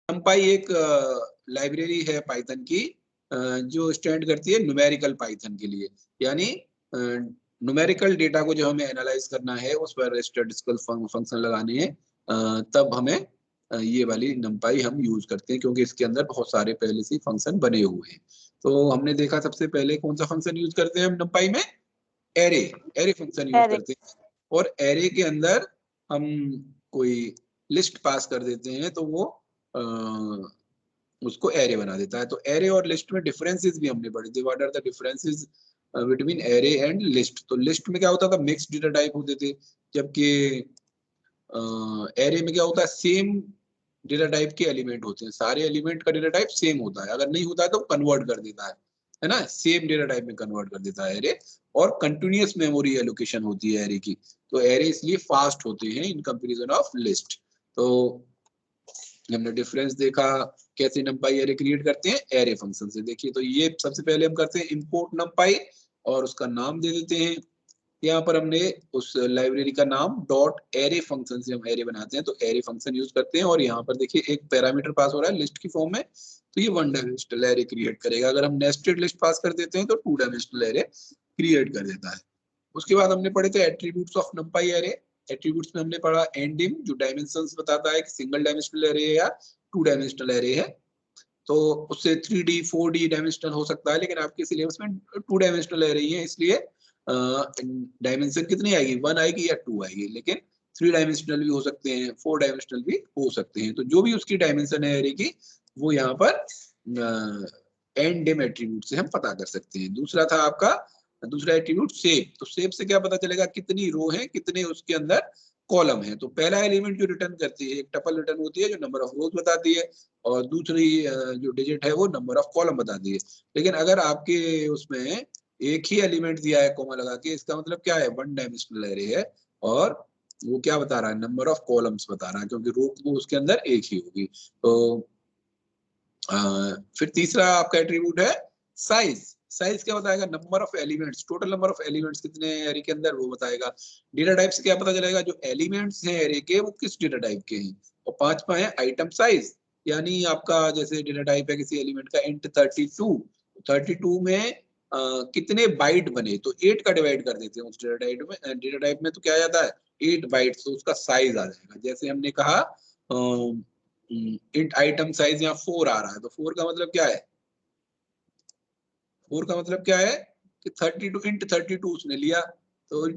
NumPy एक library है Python की जो स्टैंड करती है न्यूमेरिकल पाइथन के लिए, यानी न्यूमेरिकल डेटा को जो हमें एनालाइज करना है उस पर स्टैटिस्टिकल फंक्शन लगाने हैं, तब हमें ये वाली NumPy हम यूज करते हैं, क्योंकि इसके अंदर बहुत सारे पहले से फंक्शन बने हुए हैं। तो हमने देखा सबसे पहले कौन सा फंक्शन यूज करते हैं हम NumPy में, एरे फंक्शन यूज करते हैं, और एरे के अंदर हम कोई लिस्ट पास कर देते हैं तो वो उसको एरे बना देता है। तो एरे और लिस्ट में डिफरेंसेस भी हमने पढ़े थे, what are the differences between array and list. तो लिस्ट में क्या होता था, मिक्स्ड डेटा टाइप होते थे, जबकि एरे में क्या होता है, सेम डेटा टाइप के एलिमेंट होते हैं, सारे एलिमेंट का डेटा टाइप सेम होता है, अगर नहीं होता है तो कन्वर्ट कर देता है ना, सेम डेटा टाइप में कन्वर्ट कर देता है एरे। और कंटिन्यूअस मेमोरी एलोकेशन होती है एरे की, तो एरे इसलिए फास्ट होते हैं इन कंपैरिजन ऑफ लिस्ट। तो हमने डिफरेंस देखा कैसे NumPy एरे क्रिएट करते हैं एरे फंक्शन से। देखिए तो ये सबसे पहले हम करते हैं इंपोर्ट NumPy और उसका नाम दे देते हैं। यहाँ पर हमने उस लाइब्रेरी का नाम डॉट एरे फंक्शन से हम एरे बनाते हैं, तो एरे फंक्शन यूज करते हैं। और यहाँ पर देखिए एक पैरामीटर पास हो रहा है लिस्ट की फॉर्म में, तो ये 1 डायमेंशनल एरे क्रिएट करेगा। अगर हम नेस्टेड लिस्ट पास कर देते हैं तो 2 डायमेंशनल एरे क्रिएट कर देता है। उसके बाद हमने पढ़े थे attributes of NumPy array. Attributes में हमने पढ़ा एंडिम, जो डायमेंशंस बताता है कि सिंगल डायमेंशनल एरे है या 2 डायमेंशनल एरे है। तो उससे 3D 4D डायमेंशनल हो सकता है, लेकिन आपके सिलेबस में 2 डायमेंशनल एरे ही है, इसलिए डायमेंशन कितनी आएगी, 1 आएगी या 2 आएगी। लेकिन 3 डायमेंशनल भी हो सकते हैं, 4 डायमेंशनल भी हो सकते हैं। तो जो भी उसकी डायमेंशन है एरे की, वो यहाँ पर एंडिम एट्रीब्यूट से हम पता कर सकते हैं। दूसरा था आपका दूसरा एट्रीब्यूट शेप। तो शेप से क्या पता चलेगा, कितनी रो है, कितने उसके अंदर कॉलम है। तो पहला एलिमेंट जो रिटर्न करती है, एक टपल रिटर्न होती है जो नंबर ऑफ रोज बताती है, और दूसरी जो डिजिट है वो नंबर ऑफ कॉलम बताती है। लेकिन अगर आपके उसमें एक ही एलिमेंट दिया है कॉमा लगा के, इसका मतलब क्या है, 1 डायमेंशनल एरे है, और वो क्या बता रहा है, नंबर ऑफ कॉलम्स बता रहा है, क्योंकि रो वो उसके अंदर एक ही होगी। तो फिर तीसरा आपका एट्रीब्यूट है साइज। साइज क्या बताएगा, number of elements, total number of elements कितने हैं एरे के अंदर, वो बताएगा। डेटा टाइप से क्या पता चलेगा, जो एलिमेंट्स हैं एरे के वो किस डेटा टाइप के हैं। और पांचवा है आइटम साइज, यानी आपका जैसे डेटा टाइप है किसी एलिमेंट का इंट 32 में कितने बाइट बने, तो 8 का डिवाइड कर देते हैं उस डेटा टाइप में तो क्या आ जाता है 8 बाइट्स, तो उसका साइज आ जाएगा। जैसे हमने कहा इंट आइटम साइज यहाँ 4 आ रहा है, तो 4 का मतलब क्या है, 4 का मतलब क्या है कि 32 इंट 32 उसने लिया, तो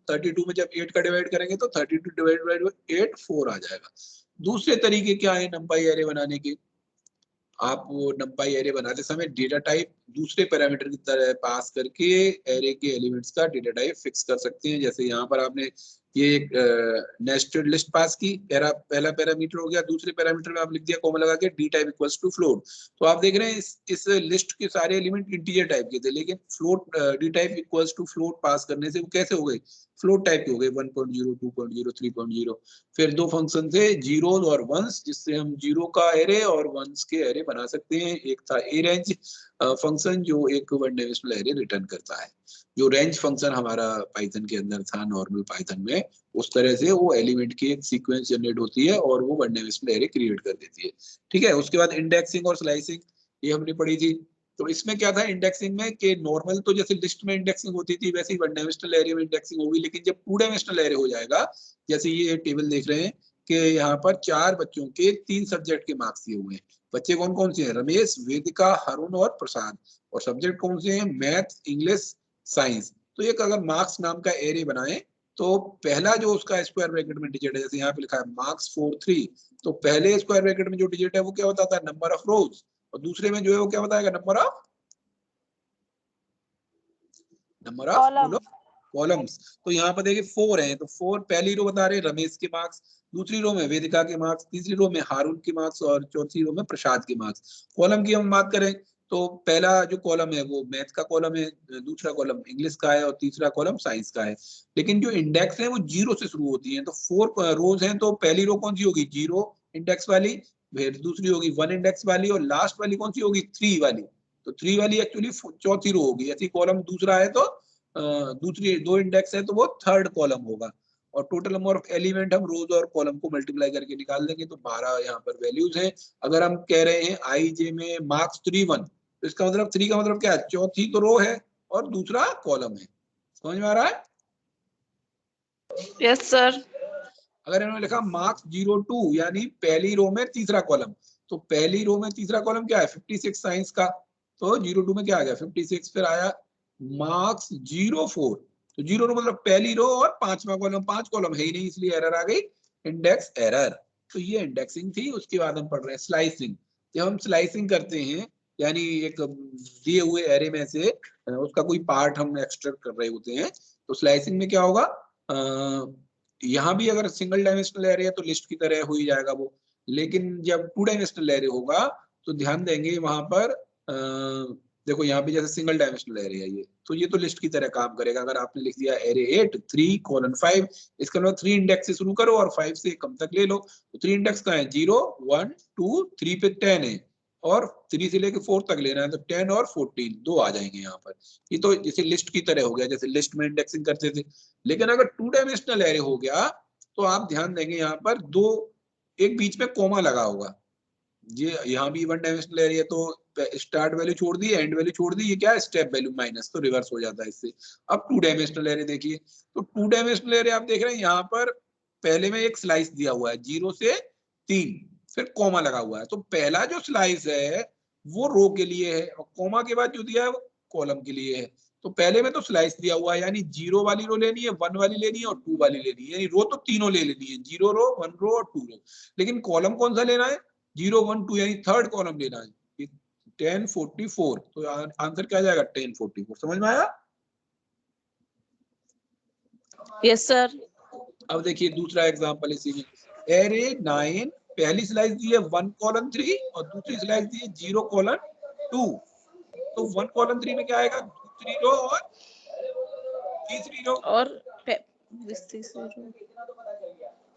32 में जब 8 का डिवाइड करेंगे तो 32 डिवाइड बाय 8 4 आ जाएगा। दूसरे तरीके क्या है NumPy एरे बनाने के, आप वो NumPy एरे बनाते समय डेटा टाइप दूसरे पैरामीटर की तरह पास करके एरे के एलिमेंट्स का डेटा टाइप फिक्स कर सकते हैं। जैसे यहाँ पर आपने ये एक नेस्टेड लिस्ट पास की, पहला पैरामीटर हो गया, दूसरे पैरामीटर में आप लिख दिया कॉमा लगा के d type equals to float. तो आप देख रहे हैं इस लिस्ट के सारे एलिमेंट इंटीजर टाइप के थे, लेकिन float D type equals to float pass करने से वो कैसे हो गए, फ्लोट टाइप के हो गए, 1.0 2.0 3.0। फिर 2 फंक्शन थे जीरोस और वंस, जिससे हम जीरो का एरे और वंस के एरे बना सकते हैं। एक था ए रेंज फंक्शन जो एक 1 डायमेंशनल एरे रिटर्न करता है। जो रेंज फंक्शन हमारा पाइथन के अंदर था नॉर्मल पाइथन में, उस तरह से वो एलिमेंट की एक सीक्वेंस जनरेट होती है और वो 1 डायमेंशनल एरे क्रिएट कर देती है। ठीक है, उसके बाद इंडेक्सिंग और स्लाइसिंग, ये हमने पढ़ी थी। तो इसमें क्या था इंडेक्सिंग में, कि नॉर्मल तो जैसे लिस्ट में इंडेक्सिंग होती थी वैसे ही 1 डायमेंशनल एरे में इंडेक्सिंग होगी, लेकिन जब 2 डायमेंशनल एरे हो जाएगा, जैसे ये टेबल देख रहे हैं कि यहाँ पर 4 बच्चों के 3 सब्जेक्ट के मार्क्स दिए हुए हैं। बच्चे कौन कौन से हैं, रमेश, वेदिका, हरुण और प्रसाद। और सब्जेक्ट कौन से हैं, मैथ, इंग्लिश, साइंस। तो एक अगर मार्क्स नाम का एरे बनाए, तो पहला जो उसका स्क्वायर ब्रैकेट में डिजिट है, जैसे यहाँ पे लिखा है मार्क्स 43, तो पहले स्क्वायर ब्रैकेट में जो डिजिट है वो क्या बताता है, नंबर ऑफ रोज, और दूसरे में जो है वो क्या बताएगा, नंबर ऑफ कॉलम्स। तो यहाँ पर देखिए 4 हैं, तो 4 पहली रो बता रहे हैं रमेश के मार्क्स, दूसरी रो में वेदिका के मार्क्स, तीसरी रो में हारून के मार्क्स, और चौथी रो में प्रसाद के मार्क्स। कॉलम की हम बात करें तो पहला जो कॉलम है वो मैथ का कॉलम है, दूसरा कॉलम इंग्लिश का है, और तीसरा कॉलम साइंस का है। लेकिन जो इंडेक्स है वो 0 से शुरू होती है, तो 4 रोज हैं, तो पहली रो कौन सी होगी, 0 इंडेक्स वाली, फिर दूसरी होगी 1 इंडेक्स वाली, और लास्ट वाली कौन सी होगी, 3 वाली। तो 3 वाली एक्चुअली चौथी रो होगी। ऐसी कॉलम दूसरा है तो दूसरी 2 इंडेक्स है तो वो 3rd कॉलम होगा। और टोटल नंबर ऑफ एलिमेंट हम रोज और कॉलम को मल्टीप्लाई करके निकाल देंगे, तो 12 यहाँ पर वैल्यूज हैं। अगर हम कह रहे हैं IJ में मार्क्स 3 1, तो इसका मतलब 3 का मतलब क्या है, चौथी तो रो है और दूसरा कॉलम है। समझ में आ रहा है? Yes sir. अगर इन्होंने लिखा मार्क्स 02 यानी पहली रो में तीसरा कॉलम, तो पहली रो में तीसरा कॉलम क्या है 56 साइंस का, तो 02 में क्या आ गया 56, फिर आया मार्क्स 04, तो 0 मतलब पहली रो और पांचवा कॉलम, 5 कॉलम है ही नहीं इसलिए एरर आ गई, इंडेक्स एरर। तो ये इंडेक्सिंग थी। उसके बाद हम पढ़ रहे हैं स्लाइसिंग। जब हम स्लाइसिंग करते हैं यानी एक दिए हुए एरे में से उसका कोई पार्ट हम एक्सट्रैक्ट कर रहे होते हैं, तो स्लाइसिंग में क्या होगा, यहाँ भी अगर सिंगल डायमेंशनल एरे है तो लिस्ट की तरह हो ही जाएगा वो, लेकिन जब 2 डायमेंशनल एरे होगा तो ध्यान देंगे वहां पर देखो यहाँ पे जैसे सिंगल डायमेंशनल एरे है ये, तो ये तो लिस्ट की तरह काम करेगा। अगर आपने लिख दिया एरे 8 3:5, इसका मतलब 3 इंडेक्स से शुरू करो और 5 से कम तक ले लो, तो 3 इंडेक्स का है 0 1 2 3 पे 10 है और 3 से लेके 4 तक लेना है, तो 10 और 14 दो आ जाएंगे यहाँ पर। ये तो जैसे लिस्ट की तरह हो गया, जैसे लिस्ट में इंडेक्सिंग करते थे। लेकिन अगर 2 डायमेंशनल एरे हो गया तो आप ध्यान देंगे यहाँ पर दो, एक बीच में कोमा लगा होगा। ये यहाँ भी 1 डायमेंशनल एरे है तो स्टार्ट वैल्यू छोड़ दी, एंड वैल्यू छोड़ दी, ये क्या है स्टेप वैल्यू माइनस, तो रिवर्स हो जाता है इससे। अब 2 डायमेंशनल एरे देखिए, तो 2 डायमेंशनल एरे आप देख रहे हैं यहाँ पर पहले में एक स्लाइस दिया हुआ है 0 से 3, फिर कोमा लगा हुआ है, तो पहला जो स्लाइस है वो रो के लिए है और कोमा के बाद जो दिया है वो कॉलम के लिए है। तो पहले में तो स्लाइस दिया हुआ है यानी 0 वाली रो लेनी है, 1 वाली लेनी है और 2 वाली लेनी है, यानी रो तो तीनों ले लेनी है, 0 रो 1 रो और 2 रो। लेकिन कॉलम कौन सा लेना है, 0 1 2 यानी थर्ड कॉलम लेना है 10 44, तो आंसर क्या आ जाएगा 10 44। समझ में आया? Yes sir. अब देखिए दूसरा एग्जांपल इसी में, एरे 9 पहली स्लाइस दी है 1:3 और दूसरी स्लाइस दी है 0:2, तो 1:3 में क्या आएगा, दूसरी रो और तीसरी रो और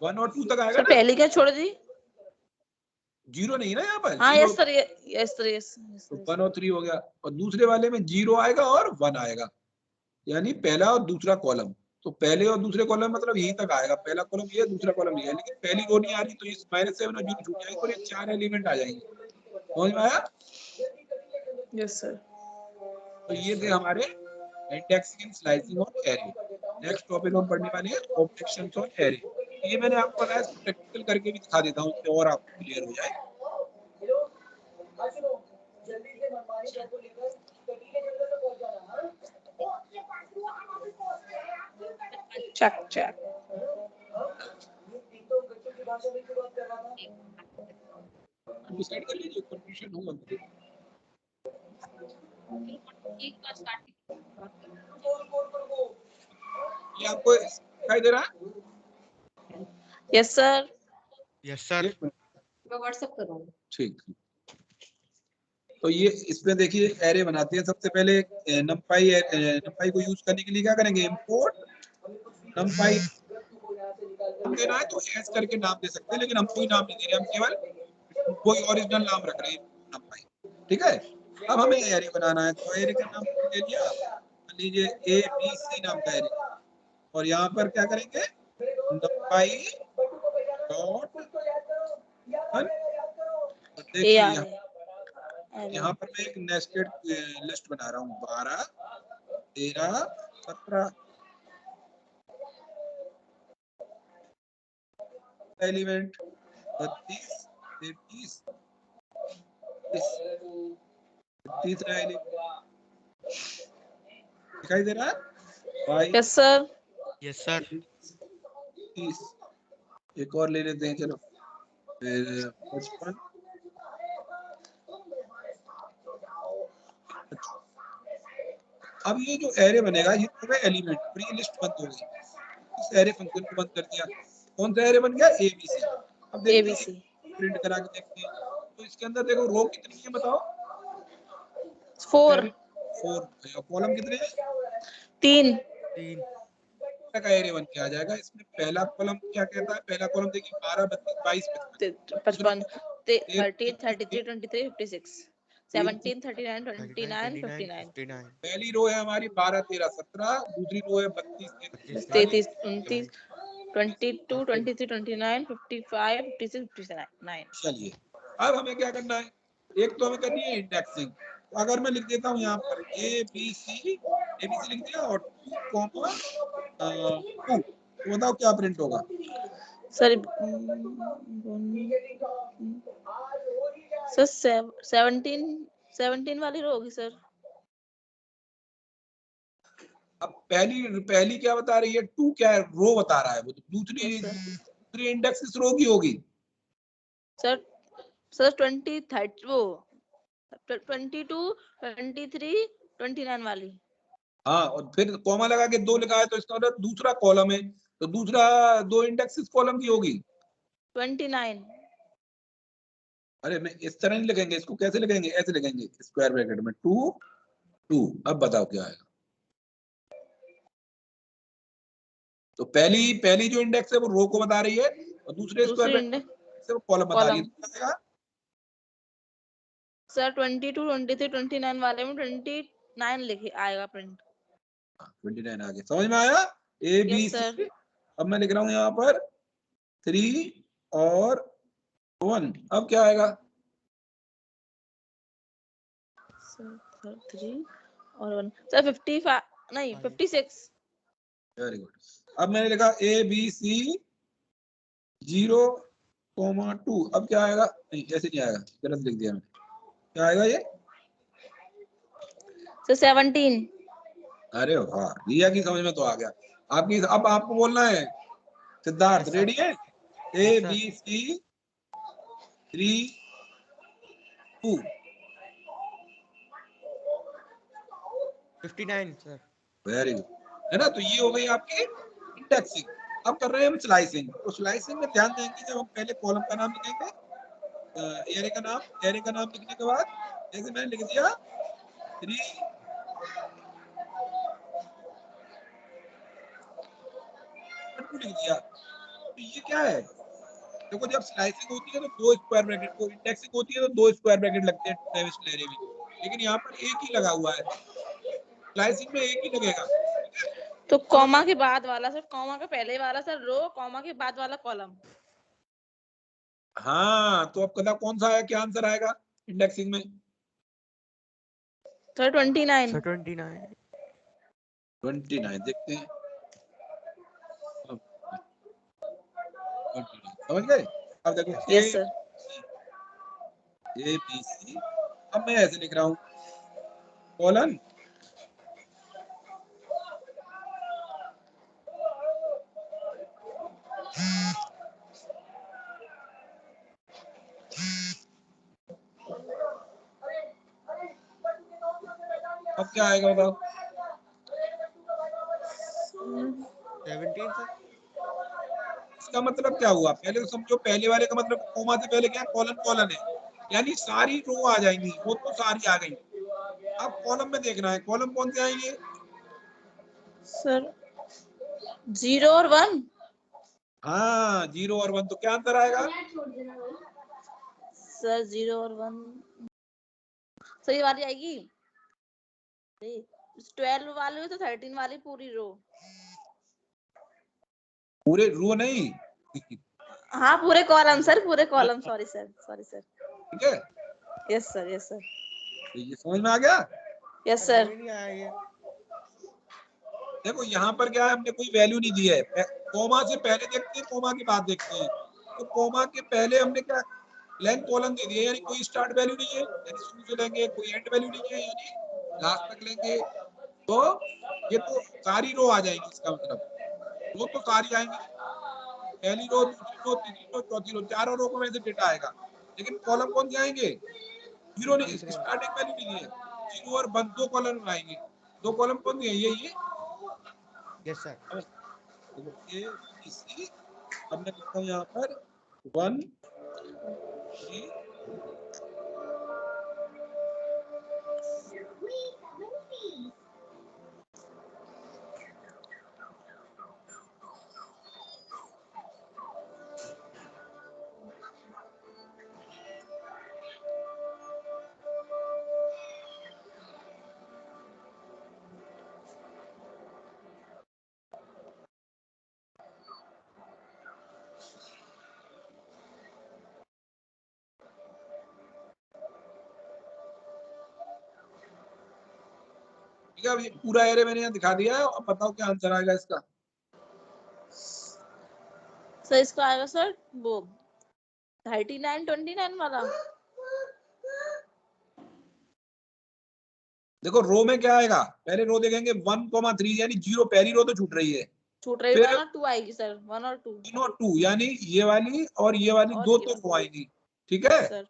1 और 2 तक आएगा सर ना, पहली क्या छोड़ दी? 0 नहीं ना यहाँ पर, हाँ 0 yes sir, yes sir, yes. तो 1 और 3 हो गया, और दूसरे वाले में 0 आएगा और 1 आएगा, यानी पहला और दूसरा कॉलम। तो पहले और दूसरे कॉलम मतलब यहीं तक आएगा, पहला कॉलम ये है दूसरा कॉलम ये है, लेकिन पहली रो नहीं आ रही तो इस -7 और 0 छूट जाएंगे और ये 4 एलिमेंट आ जाएंगे। समझ में आया? Yes sir. तो ये थे हमारे indexing and slicing of array. Next topic हम पढ़ने वाले हैं ऑब्जेक्शंस ऑन एरे। ये मैंने आपको बताया, इसको प्रैक्टिकल करके भी दिखा देता हूँ इससे और आपको क्लियर हो जाए। Check check. डिसाइड कर लीजिए, कंफ्यूजन होगा तो। ये आपको दिखाई दे रहा है? Yes sir. Yes sir. मैं व्हाट्सएप कर रहा हूँ। ठीक, तो ये इसमें देखिए एरे बनाते हैं। सबसे पहले नंपाई को यूज करने के लिए क्या करेंगे, इंपोर्ट नंपाई देना है तो एस करके नाम दे सकते हैं, लेकिन हम कोई नाम नहीं दे रहे, हम केवल कोई ओरिजिनल नाम रख रहे हैं नंपाई। ठीक है, अब हमें एरे बनाना है तो एरे का नाम ले लिया, मान लीजिए ABC नाम का एरे, और यहाँ पर क्या करेंगे नंपाई डॉट देखिए यहाँ पर मैं एक नेस्टेड लिस्ट बना रहा हूँ 12 13 17 एलिमेंट, 32 33 तीसरा एलिमेंट दिखाई दे रहा है? Yes sir. Yes sir. 30 एक और ले लेते हैं, चलो फिर 55। अब ये जो एरे बनेगा ये पूरे एलिमेंट, और ये लिस्ट बंद हो गई, इस एरे फंक्शन को बंद कर दिया। कौन सा एरे बन गया, ABC। अब देखते हैं प्रिंट करा के देखते हैं, तो इसके अंदर देखो रो कितनी है बताओ, 4 4, कॉलम कितने हैं, 3 का एरे बन के आ जाएगा। इसमें पहला कॉलम क्या कहता है, पहला कॉलम देखिए 12 32 22 55 30 33 23 56 17 39 29 59। पहली रो है हमारी 12 13 17, दूसरी रो है 32 33 33 29 22, 23, 29, 55, 56, 59. चलिए अब हमें क्या करना है, एक तो हमें करनी है इंडेक्सिंग। तो अगर मैं लिख देता हूँ यहाँ पर ABC लिख दिया और 2, 2, तो बताओ क्या प्रिंट होगा। सर सर 17 वाली रो होगी सर। अब पहली क्या बता रही है, 2 क्या है, रो बता रहा है वो, तो दूसरी इंडेक्स किस रो की होगी। सर 20, 30 वो 22, 23, 29 वाली। हाँ, और फिर कॉमा लगा के 2 लिखा है तो इसका मतलब दूसरा कॉलम है, तो दूसरा 2 इंडेक्स किस कॉलम की होगी। 29। अरे मैं इस तरह नहीं लिखेंगे, इसको कैसे लिखेंगे, ऐसे लिखेंगे स्क्वायर ब्रैकेट में 2, 2। अब बताओ क्या आएगा। तो पहली जो इंडेक्स है वो रो को बता रही है और दूसरे स्क्वायर ब्रैकेट से वो कॉलम बता रही है। सर 22, 23, 29 वाले में 29 लिखे आएगा प्रिंट। 29 आ गया, समझ में आया। ABC। अब मैं लिख रहा हूँ यहाँ पर 3 और 1। अब क्या आएगा। सर 3 और 1 सर 55 नहीं 56। Very good. अब मैंने लिखा ABC 0,2। अब क्या आएगा, नहीं ऐसे नहीं आएगा, गलत लिख दिया मैंने। क्या आएगा ये सर 17। अरे वाह, रिया की समझ में तो आ गया आपकी। अब आपको बोलना है सिद्धार्थ, रेडी है। ABC 3, 2 59 sir. वेरी गुड, है ना। तो ये हो गई आपकी इंडेक्सिंग। अब कर रहे हैं हम स्लाइसिंग। तो स्लाइसिंग में ध्यान देंगे, जब हम पहले कॉलम का नाम लिखेंगे, एरे का नाम लिखने के बाद जैसे मैंने लिख दिया 3, 2 लिख दिया। तो ये क्या है, देखो जब स्लाइसिंग होती है तो 2 स्क्वायर ब्रैकेट, को इंडेक्सिंग होती है तो 2 स्क्वायर ब्रैकेट लगते हैं ट्रेविस क्लेरी में, लेकिन यहाँ पर एक ही लगा हुआ है, स्लाइसिंग में एक ही लगेगा। तो कॉमा के बाद वाला सर, कॉमा के पहले वाला सर रो, कॉमा के बाद वाला कॉलम। हाँ, तो अब कदा कौन सा है, क्या आंसर आएगा इंडेक्सिंग में। सर 29। सर 29। 29 देखते हैं। अब 29 समझ गए। अब देखो यस सर। ABC। अब मैं ऐसे लिख रहा हूँ कॉलन, अब क्या आएगा बताओ। 17 सर। इसका मतलब क्या हुआ, पहले तो समझो, पहले वाले का मतलब कोमा से पहले क्या, कॉलन है, यानी सारी रो आ जाएंगी, वो तो सारी आ गई। अब कॉलम में देखना है, कॉलम कौन से आएंगे सर 0 और 1। हाँ, 0 और 1, तो क्या आंसर आएगा। सर 0 और 1 सही वाली आएगी। 12 वाली तो 13 वाली पूरी रो। पूरे रो नहीं हाँ पूरे कॉलम सर, पूरे कॉलम। Sorry sir. ठीक है, यस सर। तो ये समझ में आ गया। Yes sir. नहीं आया ये। देखो यहाँ पर क्या है, हमने कोई वैल्यू नहीं दी है, कोमा से पहले देखते हैं, कोमा के बाद देखते हैं। तो कोमा के पहले हमने क्या लेंथ कॉलन दे दिया, यानी कोई स्टार्ट वैल्यू नहीं है, यानी शुरू से लेंगे, कोई एंड वैल्यू नहीं है, यानी लास्ट तक लेंगे। तो ये तो सारी रो आ जाएंगी, इसका मतलब रो तो सारी आएंगी, पहली रो, दूसरी रो, तीसरी रो, चौथी रो, चारों रो को में से डेटा आएगा। लेकिन कॉलम कौन से आएंगे, जीरो नहीं, स्टार्टिंग वैल्यू नहीं दी है, 0 और 1 दो कॉलम आएंगे। दो कॉलम कौन दिए, ये यस सर। देखो ABC। अब मैं लिखता हूँ यहाँ पर 1, 3। ठीक है, अब ये पूरा एरे मैंने यहाँ दिखा दिया है। अब बताओ क्या आंसर आएगा इसका। सर इसका आएगा सर वो 39 29 वाला। देखो रो में क्या आएगा, पहले रो देखेंगे 1,3 यानी 0, पहली रो तो छूट रही है। छूट रही फिर है ना 2 आएगी सर, 1 और 2 1 और 2 यानी ये वाली और ये वाली और दो ये तो वाली। रो आएंगी। ठीक है, सर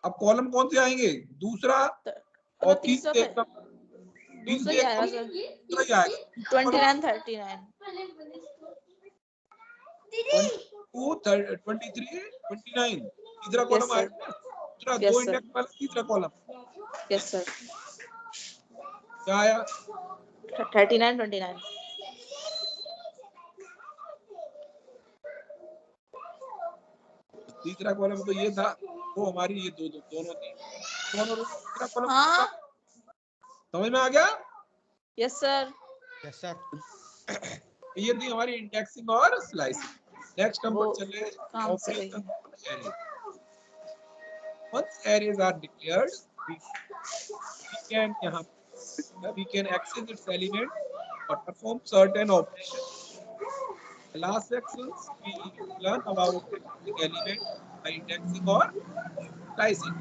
अब कॉलम कौन से आएंगे, दूसरा और तीसरा तीसरे, दूसरा ही आएगा सर, दूसरा ही आएगा 29 39। 22, 23, 29 तीसरा यस कॉलम सर, आएगा ना, दूसरा यस दो सर, इंडेक्स वाला तीसरा कॉलम यस सर, क्या आया, 39 29। तीसरा कॉलम तो ये था, वो हमारी ये दो दोनों थी, दोनों तीसरा कॉलम हाँ समझ में आ गया। Yes sir, yes sir. ये थी हमारी इंडेक्सिंग और स्लाइसिंग। नेक्स्ट हम वो चले काम से गई operation array. Once arrays are declared, we can यहाँ we can access its element or perform certain operations. The last sections we learn about accessing element by indexing or slicing.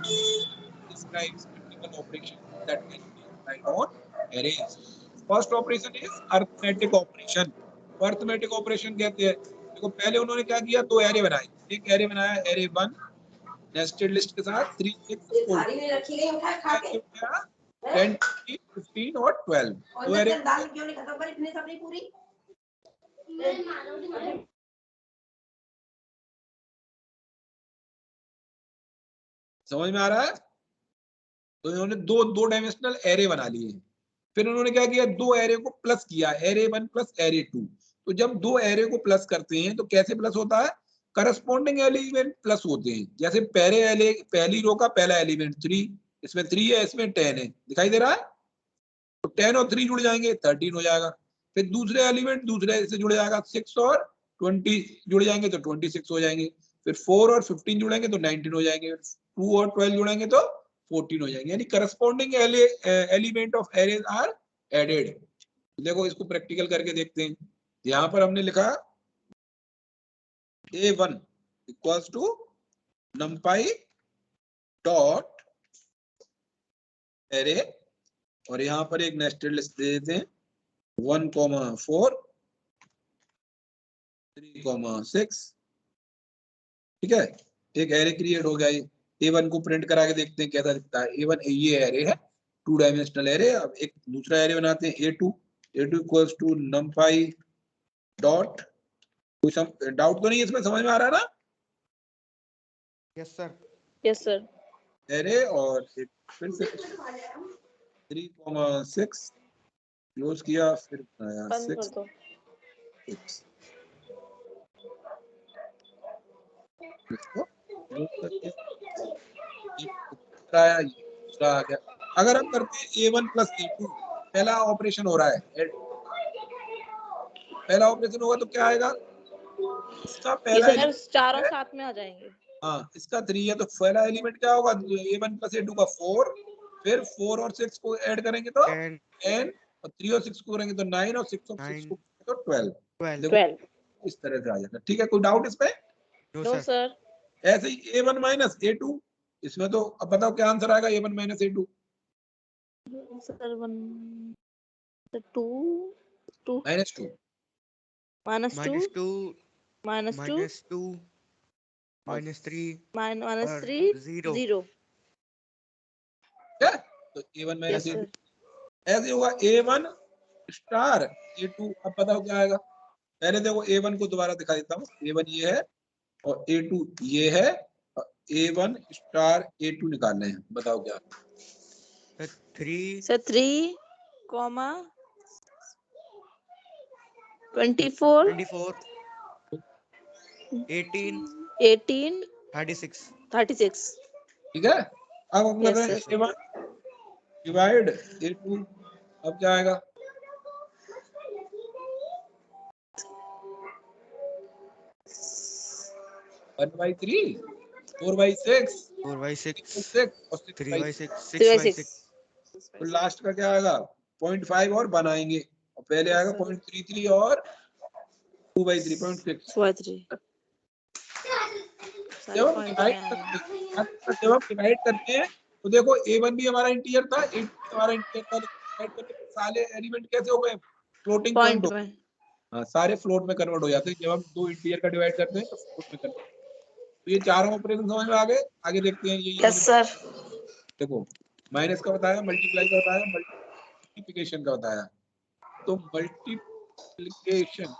Describes multiple operations that can be applied on arrays. First operation is arithmetic operation. Arithmetic operation कहते हैं। देखो पहले उन्होंने क्या किया, दो array बनाए, एक एरे बनाया एरे 1 नेस्टेड लिस्ट के साथ 3 6 4 रखी गई उठा खा के 10 15 और 12 दो एरे दाल क्यों नहीं खत्म करी इतनी सबरी पूरी। समझ में आ रहा है। तो इन्होंने दो डायमेंशनल एरे बना लिए। फिर उन्होंने क्या किया, दो एरे को प्लस किया, एरे 1 प्लस एरे 2। तो जब दो एरे को प्लस करते हैं तो कैसे प्लस होता है, करस्पॉन्डिंग एलिमेंट प्लस होते हैं। जैसे पहली रो का पहला एलिमेंट 3, इसमें 3 है, इसमें 10 है, दिखाई दे रहा है। तो 10 और 3 जुड़ जाएंगे 13 हो जाएगा। फिर दूसरे एलिमेंट दूसरे से जुड़ जाएगा, 6 और 20 जुड़ जाएंगे तो 26 हो जाएंगे। फिर 4 और 15 जुड़ेंगे तो 19 हो जाएंगे। 2 और 12 जुड़ेंगे तो 14 हो जाएंगे। यानी corresponding element of arrays are added. देखो इसको प्रैक्टिकल करके देखते हैं। यहाँ पर हमने लिखा A1 equals to numpy dot array, और यहाँ पर एक नेस्टेड लिस्ट दे देते हैं 1,4 3,6। ठीक है, एक एरे क्रिएट हो गया। ये A1 को प्रिंट करा के देखते हैं कैसा दिखता है। A1 ये एरे है, 2 डायमेंशनल एरे। अब एक दूसरा एरे बनाते हैं A2 equals to numpy dot, कोई डाउट तो नहीं इसमें, समझ में आ रहा है ना। Yes sir. Yes sir, array और एक फिर से 3,6 क्लोज किया, फिर बनाया बंद कर 6 दो। 6 इसको क्लोज करके आया, ये दूसरा आ गया। अगर हम करते हैं A1 प्लस A2, पहला ऑपरेशन हो रहा है, पहला ऑपरेशन होगा तो क्या आएगा, इसका ये पहला सर एलिमेंट चारों साथ में आ जाएंगे। हाँ इसका 3 है तो पहला एलिमेंट क्या होगा, A1 प्लस A2 का 4, फिर 4 और 6 को ऐड करेंगे तो 10 10, और 3 और 6 को करेंगे तो 9, और 6 और 6 को करेंगे तो 12। 12। देखो 12। इस तरह से आ जाएगा। ठीक है, कोई डाउट इस पे। No no sir. सर। ऐसे ही A1 माइनस A2, इसमें तो अब बताओ क्या आंसर आएगा, A1 माइनस A2 सर 1 2 2 -2 -2 -2 -2 -3 -3 और 0। 0। ठीक है, तो A1 minus yes A2 sir. ऐसे होगा। A1 स्टार A2, अब बताओ क्या आएगा। पहले देखो A1 को दोबारा दिखा देता हूँ। A1 ये है और A2 ये है, और A1 स्टार A2 निकालने हैं, बताओ क्या। Sir 3 sir 3, 24 24 18 18 36। 36। ठीक है, अब हम कर यस रहे हैं सर। A1 डिवाइड A2, अब क्या आएगा, वन बाई 3, 4/6, 4/6 6 और 6/6। 3/6 3/6। 6/6। तो लास्ट का क्या आएगा, 0.5 और बनाएंगे और पहले Yes, आएगा sir. 0.33 और 2/3 0.6। 2/3 जब हम पॉइंट डिवाइड करते हैं तो देखो A1 भी हमारा इंटीजर था, A2 भी हमारा इंटीजर था, लेकिन डिवाइड करने पे सारे एलिमेंट कैसे हो गए? फ्लोटिंग पॉइंट पॉइंट हो। में हाँ, सारे फ्लोट में कन्वर्ट हो जाते हैं। जब हम दो इंटीजर का डिवाइड करते हैं तो फ्लोट में कन्वर्ट। तो ये चारों ऑपरेशन समझ में आ गए? आगे देखते हैं। ये यस सर देखो, माइनस का बताया, मल्टीप्लाई का बताया, मल्टीप्लिकेशन का बताया। तो मल्टीप्लिकेशन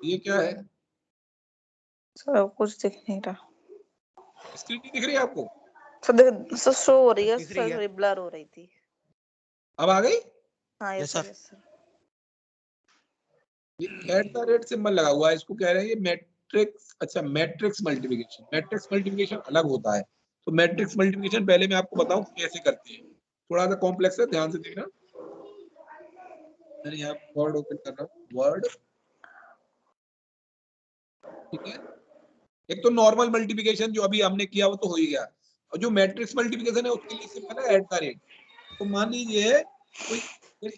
ये क्या है? सर कुछ दिख नहीं रहा स्क्रीन नहीं दिख रही है आपको? सर शो हो रही है दिख रही है। सर ब्लर हो रही थी अब आ गई? हाँ Yes, yes sir. Sir yes sir ये @ सिंबल लगा हुआ है, इसको कह रहे हैं ये मैट्रिक्स। अच्छा, मैट्रिक्स मल्टीप्लिकेशन। मैट्रिक्स मल्टीप्लिकेशन अलग होता है। तो मैट्रिक्स मल्टीप्लिकेशन पहले मैं आपको बताऊं कैसे करते हैं। थोड़ा सा कॉम्प्लेक्स है, ध्यान से देखना। मैंने यहाँ वर्ड ओपन कर रहा हूँ, वर्ड, ठीक है। एक तो नॉर्मल मल्टीप्लिकेशन जो अभी हमने किया वो तो हो ही गया, और जो मैट्रिक्स मल्टीप्लिकेशन है उसके लिए सिंपल है @। तो मान लीजिए कोई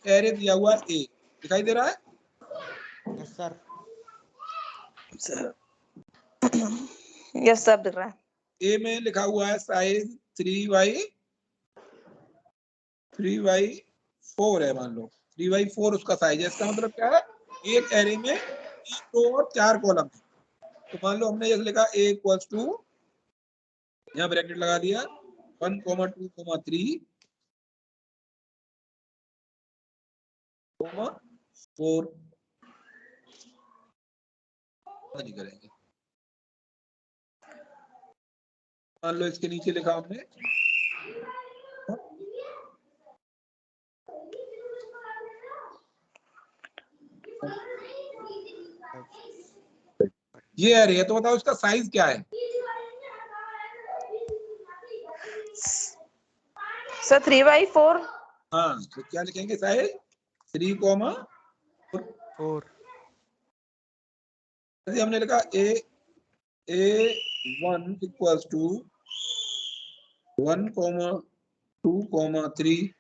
एरे दिया हुआ है ए, दिखाई दे रहा है? Yes, sir. यस सर दिख रहा है ए में लिखा हुआ है साइज 3/4 है, मान लो 3/4 उसका साइज है। इसका मतलब क्या है? एक एरे में 3 रो और 4 कॉलम है। तो मान लो हमने जैसे लिखा a इक्वल्स टू, यहाँ ब्रैकेट लगा दिया 1, 2, 3, 4 नहीं करेंगे। मान लो इसके नीचे लिखा हमने ये एरे है, तो बताओ इसका साइज क्या है? सर 3/4 हाँ, तो क्या लिखेंगे? साइज 3, 4. हमने लिखा A1 इक्वल्स टू 1, 2, 3,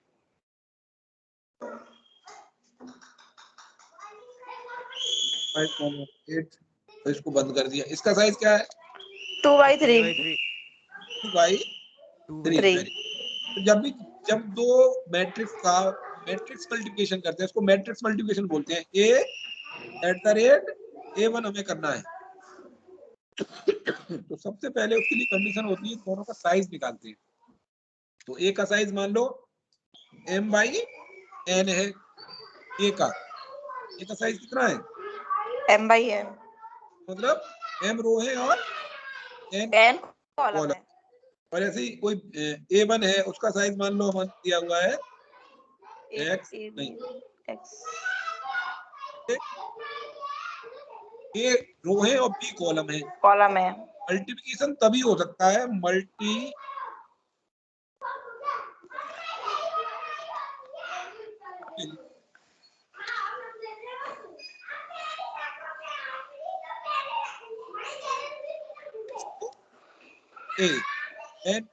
5, 8। तो इसको बंद कर दिया। इसका साइज क्या है? 2/3 3/3. 2/3। 3 तो जब दो मैट्रिक्स का मैट्रिक्स मल्टीप्लिकेशन करते हैं उसको मैट्रिक्स मल्टीप्लिकेशन बोलते हैं। A1 हमें करना है तो सबसे पहले उसके लिए कंडीशन होती है, दोनों का साइज निकालते हैं। तो ए का साइज मान लो m/n है। ए का साइज कितना है? m/n मतलब m रो है और n n कॉलम कॉलम। है और ऐसे ही कोई A1 है, उसका साइज मान लो हमें दिया हुआ है x, नहीं, x A रो है और B कॉलम है। कॉलम है मल्टीप्लिकेशन तभी हो सकता है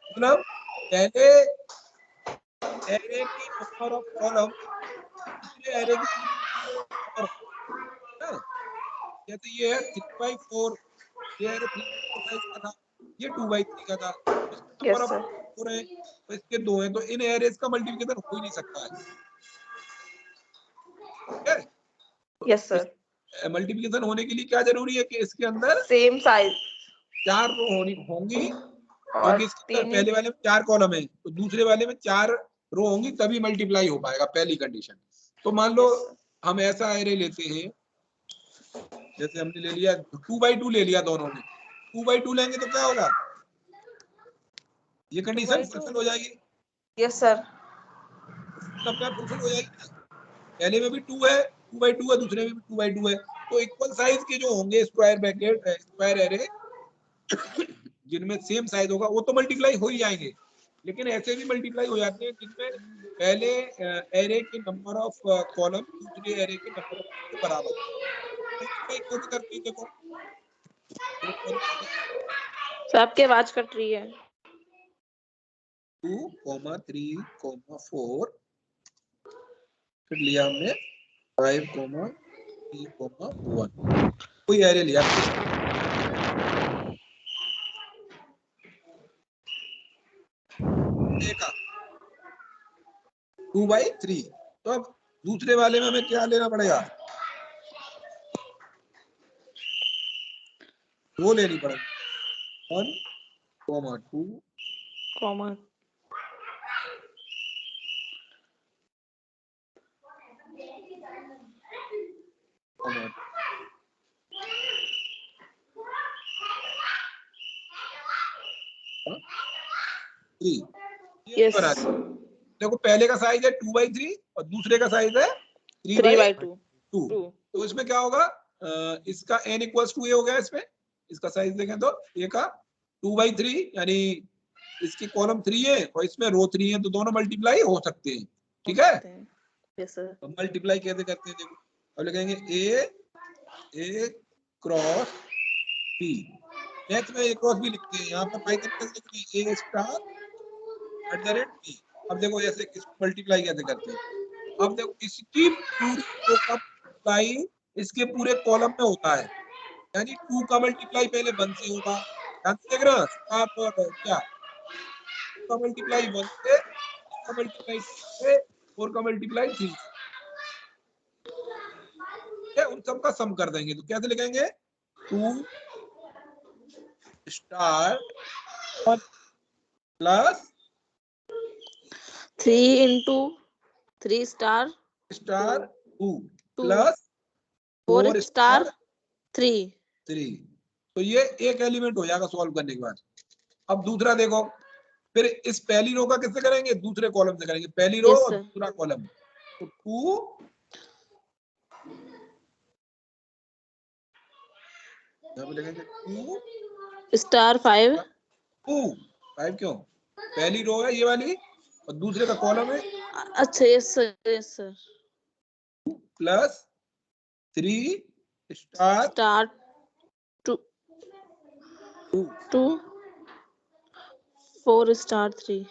मतलब पहले एरे की नंबर ऑफ कॉलम दूसरे एरे की नंबर, जैसे ये है 3/4, ये एरे 3/4 साइज का था, ये 2/3 का था। इसका यस नंबर ऑफ सर 4 है तो इसके 2 हैं, तो इन एरेज का मल्टीप्लिकेशन हो ही नहीं सकता है। ठीक है? यस सर मल्टीप्लिकेशन होने के लिए क्या जरूरी है कि इसके अंदर सेम साइज 4 रो होंगी, और क्योंकि इसके अंदर 3 पहले वाले में 4 कॉलम है तो दूसरे वाले में 4 रो होंगी, तभी मल्टीप्लाई हो पाएगा, पहली कंडीशन। तो मान लो हम ऐसा एरे लेते हैं, जैसे हमने ले लिया 2/2 ले लिया, दोनों ने 2/2 लेंगे तो क्या होगा? ये कंडीशन फुलफिल हो जाएगी, यस सर अपने आप फुलफिल हो जाएगी ना। पहले में भी 2 है, 2/2 है, दूसरे में भी 2/2 है। तो इक्वल साइज के जो होंगे स्क्वायर ब्रैकेट स्क्वायर एरे जिनमें सेम साइज होगा वो तो मल्टीप्लाई हो ही जाएंगे, लेकिन ऐसे भी मल्टीप्लाई हो जाते हैं जिनमें पहले एरे के नंबर ऑफ कॉलम दूसरे एरे के नंबर ऑफ के बराबर मल्टीप्लाई कैसे करते हैं देखो। सर आपकी आवाज कट रही है 2, 3, 4, फिर लिया हमने 5, 3, 1, कोई एरे लिया का 2/3। तो अब दूसरे वाले में हमें क्या लेना पड़ेगा, वो लेनी पड़ेगी 1, 2, कॉमा 3। यस देखो पहले का साइज है 2/3 और दूसरे का साइज है 3/2 2। तो इसमें क्या होगा, इसका n इक्वल्स टू ए हो गया, इसमें इसका साइज देखें तो ए का 2/3 यानी इसकी कॉलम 3 है और इसमें रो 3 है, तो दोनों मल्टीप्लाई हो सकते हैं। ठीक है, यस सर। तो मल्टीप्लाई कैसे करते हैं देखो, अब लिखेंगे ए क्रॉस बी, मैथ में ए क्रॉस बी लिखते हैं, यहाँ पर पाइथन में लिखते हैं ए स्टार @b। अब देखो ऐसे इसको मल्टीप्लाई कैसे करते हैं, अब देखो इसकी पूरी रो का मल्टीप्लाई इसके पूरे कॉलम में होता है, यानी 2 का मल्टीप्लाई पहले 1 से होगा, ध्यान से देख रहे आप क्या, 2 का मल्टीप्लाई 1 से, 3 का मल्टीप्लाई 2 से, 4 का मल्टीप्लाई 3 से, उन सब का सम कर देंगे। तो कैसे लिखेंगे 2 star 1 plus 3 into 3 star star 2 2 plus 4 star 3। 3। तो ये एक एलिमेंट हो जाएगा सॉल्व करने के बाद। अब दूसरा देखो, फिर इस पहली रो का किससे करेंगे, दूसरे कॉलम से करेंगे, पहली रो Yes, और sir. दूसरा कॉलम। तो 2 यहाँ पे लिखेंगे 2 star 5 5 क्यों, पहली रो है ये वाली और दूसरे का कॉलम है, अच्छा yes sir plus 3 star star 2 2 4 star 3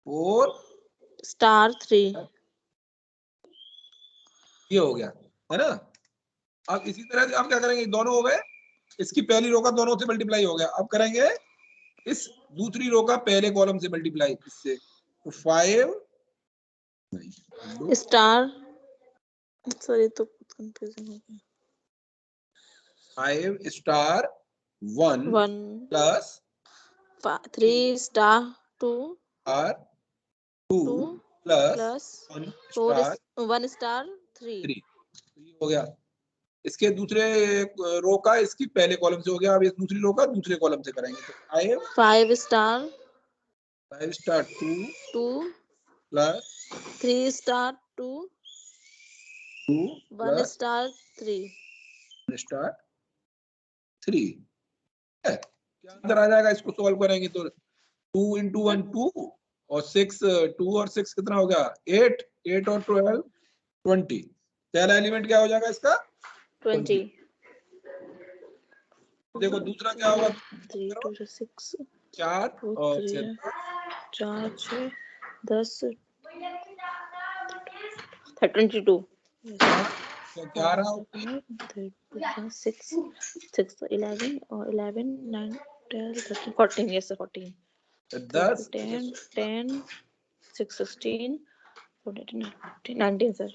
4 star 3। ये हो गया है ना। अब इसी तरह से आप क्या करेंगे, दोनों हो गए, इसकी पहली रो का दोनों से मल्टीप्लाई हो गया, अब करेंगे इस दूसरी रो का पहले कॉलम से मल्टीप्लाई इससे, तो 5 स्टार सॉरी तो कंफ्यूजन हो गया 5 star 1 1 plus 3 star 2 star 2 2 plus plus 1 4 star 1 star 3। 3। ये हो गया इसके दूसरे रो का इसकी पहले कॉलम से हो गया, अब इस दूसरी रो का दूसरे कॉलम से करेंगे, तो 5 star 5 star 2 2 plus 3 star 2 2 1 plus star 3। Star 3 है, क्या अंदर आ जाएगा, इसको सॉल्व करेंगे तो 2 into 1 2 और 6 2 और 6 कितना हो गया 8 8 और 12 20। पहला एलिमेंट क्या हो जाएगा इसका 20। देखो दूसरा क्या होगा, 3 2 6 4 2 और 3 4 6 10 22 11 6 6 11 और 11 9 12 13 14 yes 14 10 10 10 6 16 14 19 सर।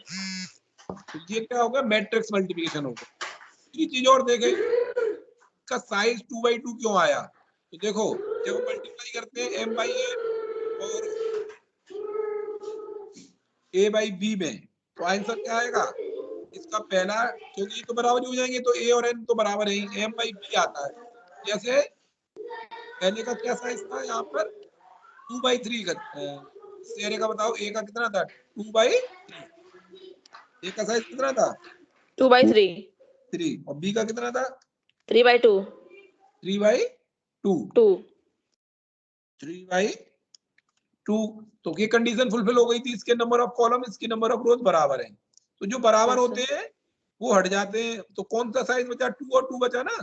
तो ये क्या होगा, मैट्रिक्स मल्टीप्लिकेशन होगा। ये चीज और देखें, इसका साइज 2/2 क्यों आया, तो देखो जब हम मल्टीप्लाई करते हैं m/a और a/b में, तो आंसर क्या आएगा, इसका पहला, क्योंकि ये तो बराबर हो जाएंगे तो a और n तो बराबर है ही, m/b आता है। जैसे पहले का क्या साइज था यहाँ पर 2/3 का, का बताओ, a का कितना था 2/3, a का साइज कितना था 2/3 3 और b का कितना था 3/2 3/2 2 3/2। तो ये कंडीशन फुलफिल हो गई थी, इसके नंबर ऑफ कॉलम इसके नंबर ऑफ रोज बराबर हैं, तो जो बराबर होते हैं वो हट जाते हैं, तो कौन सा साइज बचा 2 और 2 बचा ना,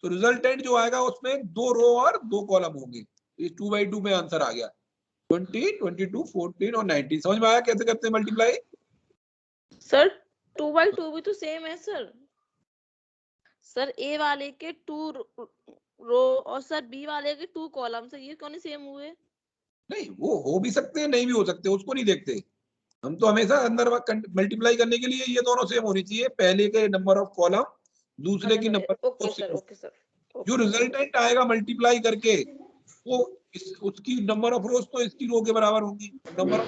तो रिजल्टेंट जो आएगा उसमें 2 रो और 2 कॉलम होंगे। ये 2/2 में आंसर आ गया। 20, 22, 14 और 19। समझ में आया कैसे करते हैं मल्टीप्लाई? सर 2/2 भी तो सेम है सर। सर ए वाले के 2 रो और सर बी वाले के 2 कॉलम से ये कौन सेम हुए? नहीं, वो हो भी सकते हैं, नहीं भी हो सकते, उसको नहीं देखते हम। तो हमेशा अंदर मल्टीप्लाई करने के लिए ये दोनों सेम होनी चाहिए, पहले के नंबर ऑफ कॉलम, दूसरे की number okay sir, okay sir. जो रिजल्टेंट आएगा मल्टीप्लाई करके वो उसकी नंबर ऑफ रोज तो इसकी रो के बराबर होंगी, नंबर ऑफ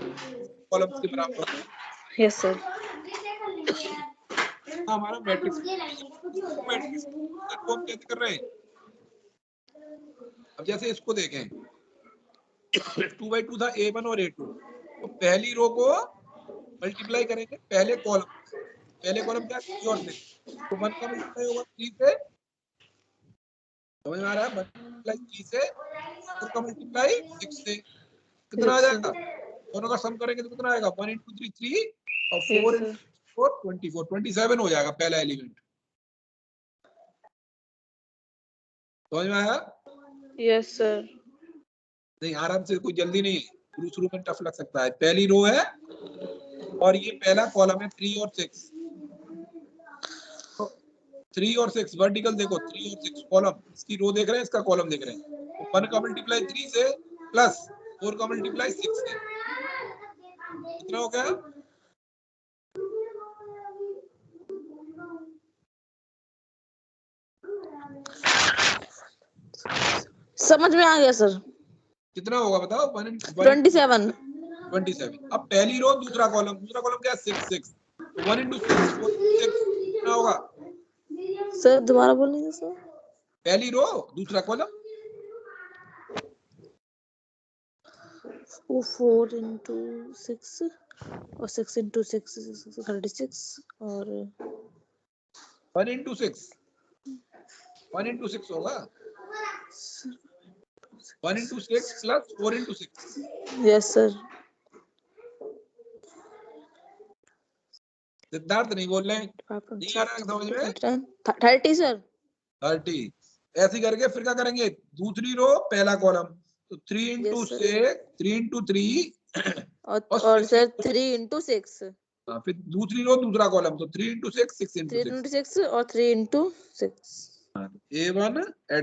कॉलम्स के बराबर होंगी। Yes sir. हमारा मैट्रिक्स को हम कैसे कर रहे हैं? अब जैसे इसको देखें 2/2 था A1 और A2, तो पहली रो को मल्टीप्लाई करेंगे पहले कॉलम क्या 3 और 6, तो 1 का मल्टीप्लाई होगा 3 से, समझ में आ रहा है? 1 मल्टीप्लाई 3 से, 4 का मल्टीप्लाई 6 से, कितना आ जाएगा? दोनों का सम करेंगे तो कितना आएगा? 1 × 3 3 और 4 × 4 24, 27 हो जाएगा पहला एलिमेंट। समझ में आया? Yes sir. नहीं, आराम से, कोई जल्दी नहीं, शुरू में टफ लग सकता है। पहली रो है और ये पहला कॉलम है 3 और 6, तो 3 और 6 वर्टिकल देखो, 3 और 6 कॉलम, इसकी रो देख रहे हैं, इसका कॉलम देख रहे हैं, तो 1 का मल्टीप्लाई 3 से प्लस 4 का मल्टीप्लाई 6 से, कितना हो गया? समझ में आ गया सर। कितना होगा बताओ? 27। 27। अब पहली रो दूसरा कॉलम क्या है? 6 6, तो 1 × 6 कितना होगा? सर दोबारा बोलिए सर। पहली रो दूसरा कॉलम, 4 × 6 और 6 × 6 36 और 1 × 6 होगा 1 × 6 प्लस 4 × 6। Yes sir. सिद्धार्थ नहीं बोल रहे हैं, नहीं आ रहा है समझ में? 30 सर। 30 ऐसे करके फिर क्या करेंगे? दूसरी रो पहला कॉलम, तो 3 × 3 और सर 3 × 6। हाँ, फिर दूसरी रो दूसरा कॉलम, तो 3 × 6 6 × 3 6 × 6 और 3 × 6। A1 @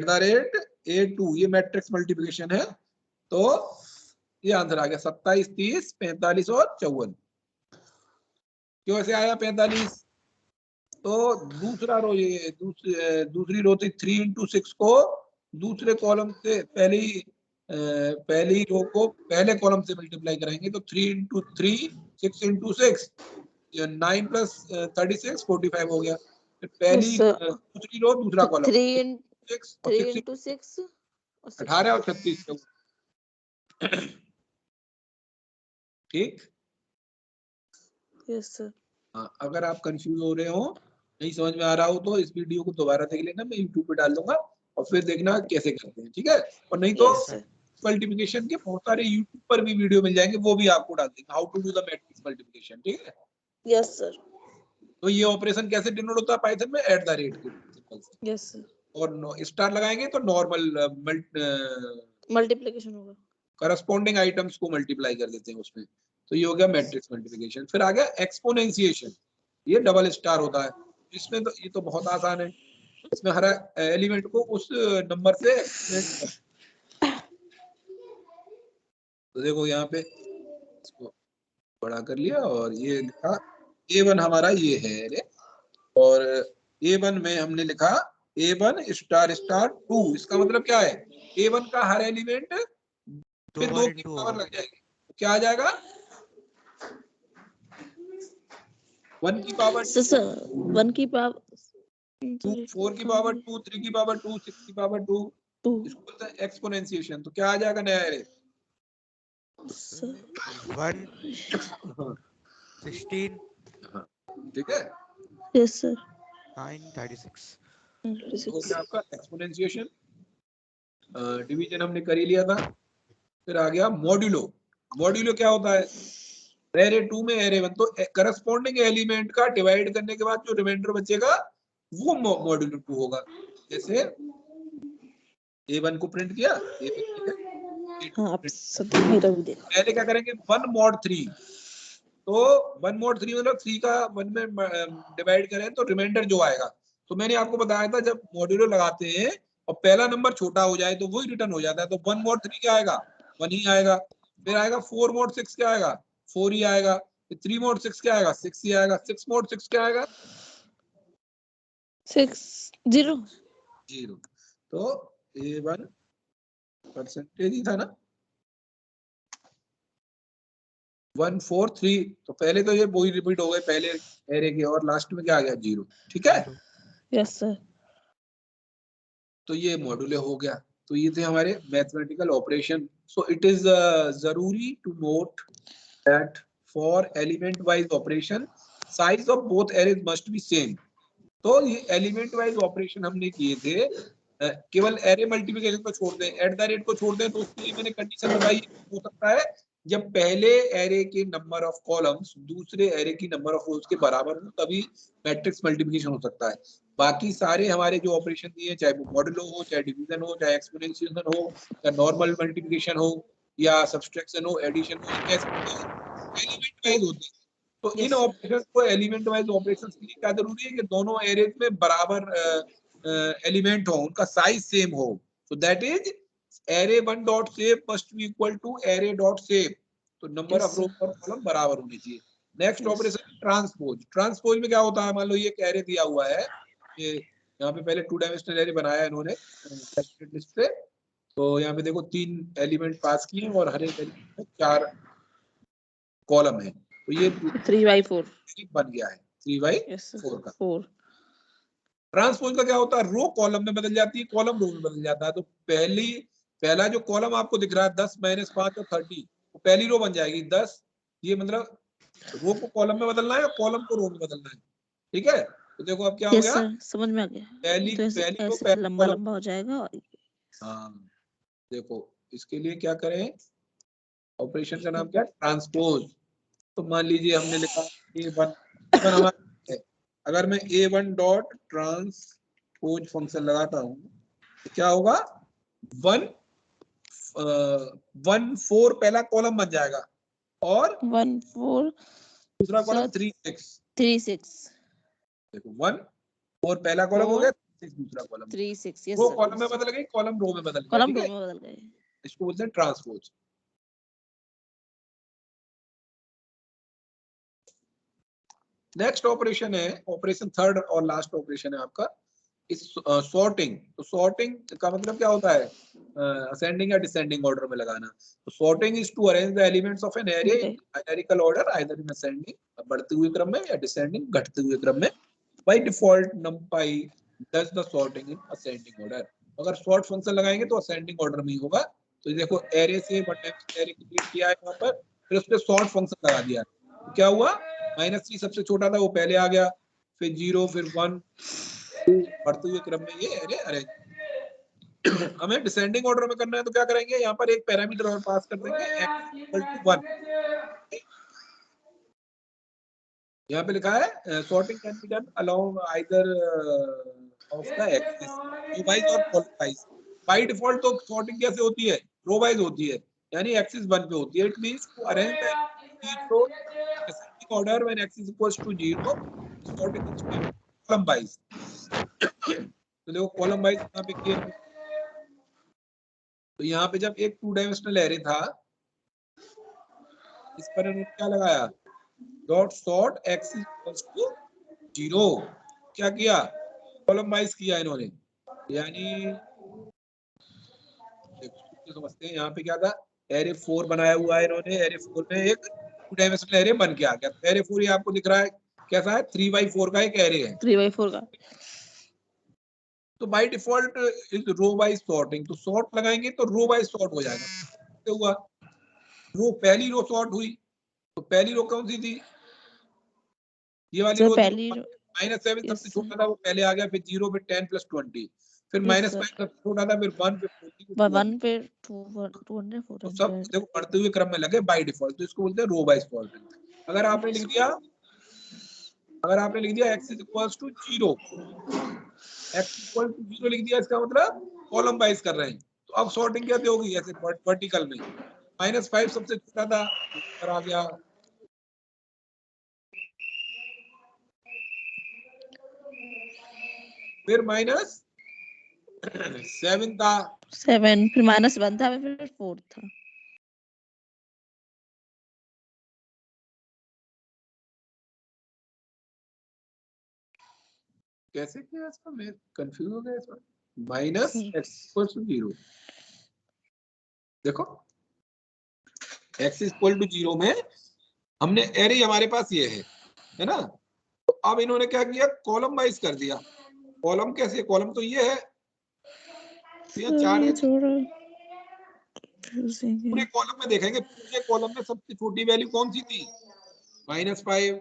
A2 ये मैट्रिक्स मल्टीप्लिकेशन है। तो ये आंसर आ गया 27 30 45 और 54। क्यों ऐसे आया 45? तो दूसरा रो, ये दूसरी रो थी 3 × 6 को दूसरे कॉलम से पहली रो को पहले कॉलम से मल्टीप्लाई करेंगे, तो 3 × 3 6 × 6 9 + 36 45 हो गया। पहली दूसरी रो दूसरा कॉलम 3 और 3 × 6 18 और 36 ठीक। Yes sir. हाँ, अगर आप कंफ्यूज हो रहे हो, नहीं समझ में आ रहा हो, तो इस वीडियो को दोबारा देख लेना, मैं यूट्यूब पे डाल दूंगा और फिर देखना कैसे करते हैं, ठीक है? और नहीं तो मल्टीप्लिकेशन के बहुत सारे यूट्यूब पर भी वीडियो मिल जाएंगे, वो भी आपको डाल देंगे, how to do the matrix multiplication, ठीक है? Yes sir. तो ये ऑपरेशन कैसे डिनोट होता है पाइथन में? @ के सिंबल से। Yes sir. और स्टार लगाएंगे तो नॉर्मल मल्टीप्लिकेशन होगा, करस्पॉन्डिंग आइटम्स को मल्टीप्लाई कर देते हैं उसमें। तो ये हो गया मैट्रिक्स मल्टीप्लिकेशन। फिर आ गया एक्सपोनेंशिएशन, ये डबल स्टार होता है। इसमें तो ये तो बहुत आसान है, इसमें हर एलिमेंट को उस नंबर से एक्सपोनेंट, तो देखो यहाँ पे इसको बड़ा कर लिया और ये लिखा A1 हमारा ये है, और A1 में हमने लिखा A1 ** 2। इसका मतलब क्या है? A1 का हर एलिमेंट पे 2 की पावर लग जाएगी, तो क्या आ जाएगा? 1 की पावर 1 की पावर 2, 4 की पावर 2, 3 की पावर 2, 6 की पावर 2, इसको बोलते हैं एक्सपोनेंशिएशन। तो क्या आ जाएगा नया एरे? 1 16 ठीक है? Yes sir. 9 36 हो गया आपका एक्सपोनेंशिएशन। डिवीजन हमने कर ही लिया था। फिर आ गया मॉड्यूलो। मॉड्यूलो क्या होता है? एरे 2 में एरे 1, तो करस्पॉन्डिंग एलिमेंट का डिवाइड करने के बाद जो रिमाइंडर बचेगा वो मॉड्यूलो 2 होगा। जैसे A1 को प्रिंट किया, हाँ आप सत्य मेरा भी दे पहले क्या करेंगे 1 mod 3, तो 1 mod 3 मतलब 3 का 1 में डिवाइड करें तो रिमाइंडर जो आएगा, तो मैंने आपको बताया था जब मॉड्यूलो लगाते हैं और पहला नंबर छोटा हो जाए तो वही रिटर्न हो जाता है, तो 1 mod 3 क्या आएगा 1 ही आएगा, फिर आएगा 4 mod 6 क्या आएगा 4 ही आएगा, फिर 3 mod 6 क्या आएगा 6 ही आएगा, 6 mod 6 क्या आएगा 6 0 तो A1 परसेंटेज ही था ना 143, तो पहले तो ये वही रिपीट हो गए पहले एरे के और लास्ट में क्या आ गया 0, ठीक है। Yes sir. तो ये मॉड्यूले हो गया, तो ये थे हमारे mathematical operation. So it is जरूरी to note that for element wise operation size of both arrays must be same. तो ये एलिमेंट वाइज ऑपरेशन हमने किए थे, केवल एरे मल्टीप्लिकेशन को छोड़ दें, एट द रेट को छोड़ दें, तो उसके लिए मैंने कंडीशन लगाई हो सकता है जब पहले एरे के नंबर ऑफ कॉलम्स दूसरे एरे की नंबर ऑफ रोज के बराबर हो तभी मैट्रिक्स मल्टीप्लिकेशन हो सकता है। बाकी सारे हमारे जो ऑपरेशन दिए, चाहे वो मॉडुलो हो, चाहे डिवीजन हो, चाहे एक्सपोनेंशियल हो, या नॉर्मल मल्टीप्लिकेशन हो, या सब्सट्रैक्शन हो, एडिशन हो, एलिमेंट वाइज होते हैं। तो इन ऑपरेशंस को एलिमेंट वाइज ऑपरेशंस के लिए क्या जरूरी है कि दोनों एरेज में बराबर एलिमेंट हो, उनका साइज सेम हो, so that is array 1 dot shape must be equal to array dot shape, तो नंबर ऑफ रो और कॉलम बराबर होनी चाहिए। Next operation transpose. ट्रांसपोज में क्या होता है, मान लो ये एक एरे दिया हुआ है, ये यहाँ पे पहले 2 डायमेंशनल एरे बनाया इन्होंने लिस्ट से, तो यहाँ पे देखो 3 एलिमेंट पास किए और हर एक एलिमेंट में 4 कॉलम है, तो ये 3/4 बन गया है 3/4 का। 4 ट्रांसपोज का क्या होता है, रो कॉलम में बदल जाती है, कॉलम रो में बदल जाता है। तो पहला जो कॉलम आपको दिख रहा है 10 - 5 और 30, तो पहली रो बन जाएगी 10, ये मतलब रो को कॉलम में बदलना है और कॉलम को रो में बदलना है, ठीक है। तो देखो अब क्या हो गया, सर समझ में आ गया। पहली तो रो ऐसे पहली लंबा कॉलम। लंबा हो जाएगा। हाँ देखो इसके लिए क्या करें, ऑपरेशन का नाम क्या है ट्रांसपोज। तो मान लीजिए हमने लिखा A1 हमारा है, अगर मैं A1 डॉट ट्रांसपोज फंक्शन लगाता हूँ तो क्या होगा 1 4 पहला कॉलम बन जाएगा और 1 4 दूसरा कॉलम 3 6। देखो 1 4 पहला कॉलम हो गया, 6 दूसरा कॉलम, 3 6 यस रो सर। कॉलम में बदल गई, कॉलम रो में बदल गया, कॉलम ठीक रो है, में बदल गए। इसको बोलते हैं ट्रांसपोज। नेक्स्ट ऑपरेशन है ऑपरेशन थर्ड और लास्ट ऑपरेशन है आपका इस सॉर्टिंग। तो सॉर्टिंग का मतलब क्या होता है, असेंडिंग या डिसेंडिंग ऑर्डर में लगाना। तो sorting is to arrange the elements of an array in numerical order either in ascending बढ़ते हुए क्रम में या डिसेंडिंग घटते हुए क्रम में। By default numpy does the sorting in ascending order। अगर सॉर्ट फंक्शन लगाएंगे तो असेंडिंग ऑर्डर में ही होगा। तो ये देखो एरे से एरे क्रिएट किया है यहाँ पर, फिर उस पर सॉर्ट फंक्शन लगा दिया, तो क्या हुआ -3 सबसे छोटा था वो पहले आ गया, फिर 0 फिर 1 2 बढ़ते हुए क्रम में ये एरे अरेंज। हमें डिसेंडिंग ऑर्डर में करना है तो क्या करेंगे, यहाँ पर एक पैरामीटर और पास कर देंगे x = 1। यहाँ पे लिखा है sorting can be done along either of the axis row wise और कॉलम वाइज। बाय डिफॉल्ट तो सॉर्टिंग कैसे होती है, रो वाइज होती है, यानी एक्सिस 1 पे होती है। It means to arrange the each row in ascending order when x is equals to 0 sorting is done column wise। तो देखो कॉलम वाइज यहाँ पे किया, तो यहाँ पे जब एक 2 डायमेंशनल एरे था इस पर इन्होंने क्या लगाया dot sort x is equals to 0। क्या किया कॉलम वाइज किया इन्होंने, यानी समझते हैं यहाँ पे क्या था एरे 4 बनाया हुआ है इन्होंने, एरे 4 में एक 2 डायमेंशनल एरे बन के आ गया। तो एरे 4 ये आपको दिख रहा है कैसा है 3/4 का एक एरे है 3/4 का। तो by default is row wise sorting. तो सॉर्ट लगाएंगे तो रो वाइज सॉर्ट हो जाएगा। तो हुआ रो पहली रो सॉर्ट हुई, तो पहली रो कौन सी थी ये वाली रो थी, -7 सबसे छोटा था वो पहले आ गया, फिर 0 फिर 10 + 20 फिर -5 सबसे छोटा था, फिर 1 फिर 40 1 पे 200 तो सब देखो बढ़ते हुए क्रम में लगे बाय डिफॉल्ट, तो इसको बोलते हैं रो वाइज सॉर्टिंग। अगर आपने लिख दिया x = 0, x = 0 लिख दिया, इसका मतलब कॉलम वाइज कर रहे हैं तो अब सॉर्टिंग कैसे होगी, ऐसे वर्टिकल में। -5 सबसे छोटा था, ऊपर आ गया, फिर -7 था, 7 फिर -1 था, फिर 4 था। कैसे किया इसका, मैं कंफ्यूज हो गया इसमें। -x=0, देखो x=0 में हमने एरे हमारे पास ये है ना। तो अब इन्होंने क्या किया, कॉलम वाइज कर दिया। कॉलम कैसे, कॉलम तो ये है, तो यहाँ 4 है। पूरे कॉलम में देखेंगे, पूरे कॉलम में सबसे छोटी वैल्यू कौन सी थी, -5।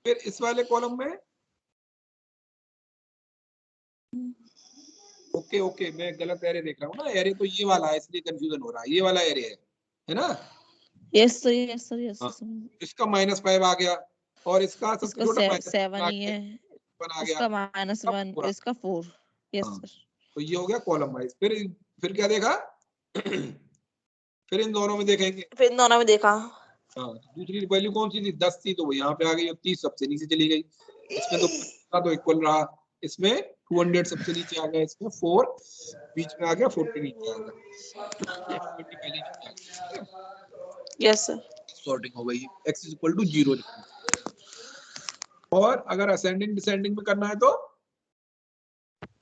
फिर इस वाले कॉलम में ओके मैं गलत एरे देख रहा हूँ ना, एरे तो ये वाला है इसलिए कंफ्यूजन हो रहा है, ये वाला एरे है ना। Yes sir, yes sir, yes हाँ, सर। इसका -5 आ गया और इसका सबसे इसका छोटा 7 ही है, आ गया, इसका -1, पूरा। इसका 4। यस हाँ, सर। तो ये हो गया कॉलम वाइज। फिर क्या देखा फिर इन दोनों में देखेंगे। फिर दोनों में देखा। हाँ, दूसरी वैल्यू कौन सी थी, 10 थी, तो वो यहाँ पे आ गई, और 30 सबसे नीचे चली गई। इसमें तो इक्वल रहा, इसमें 200 सबसे नीचे आ गया, इसमें 4 बीच में आ गया, 40 नीचे आ गया, 20 पहले नीचे आ गया। Yes sir. सॉर्टिंग हो गई, x=0 लिखना। और अगर असेंडिंग डिसेंडिंग में करना है तो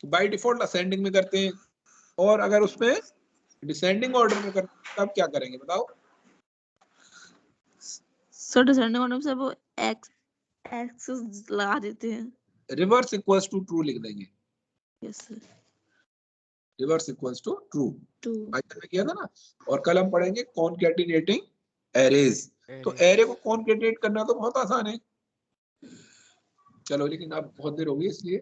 बाय डिफॉल्ट असेंडिंग में करते हैं, और अगर उसमें डिसेंडिंग ऑर्डर में करना है तब क्या करेंगे बताओ। सर डिसेंडिंग ऑर्डर से वो एक्स लगा देते हैं। रिवर्स इक्वल्स टू ट्रू लिख देंगे, yes sir. Reverse equals to true, 2 item में किया था ना। और कल हम पढ़ेंगे कॉन्कैटिनेटिंग एरेज। तो एरे को कॉन्कैटिनेट करना तो बहुत आसान है, चलो, लेकिन अब बहुत देर होगी इसलिए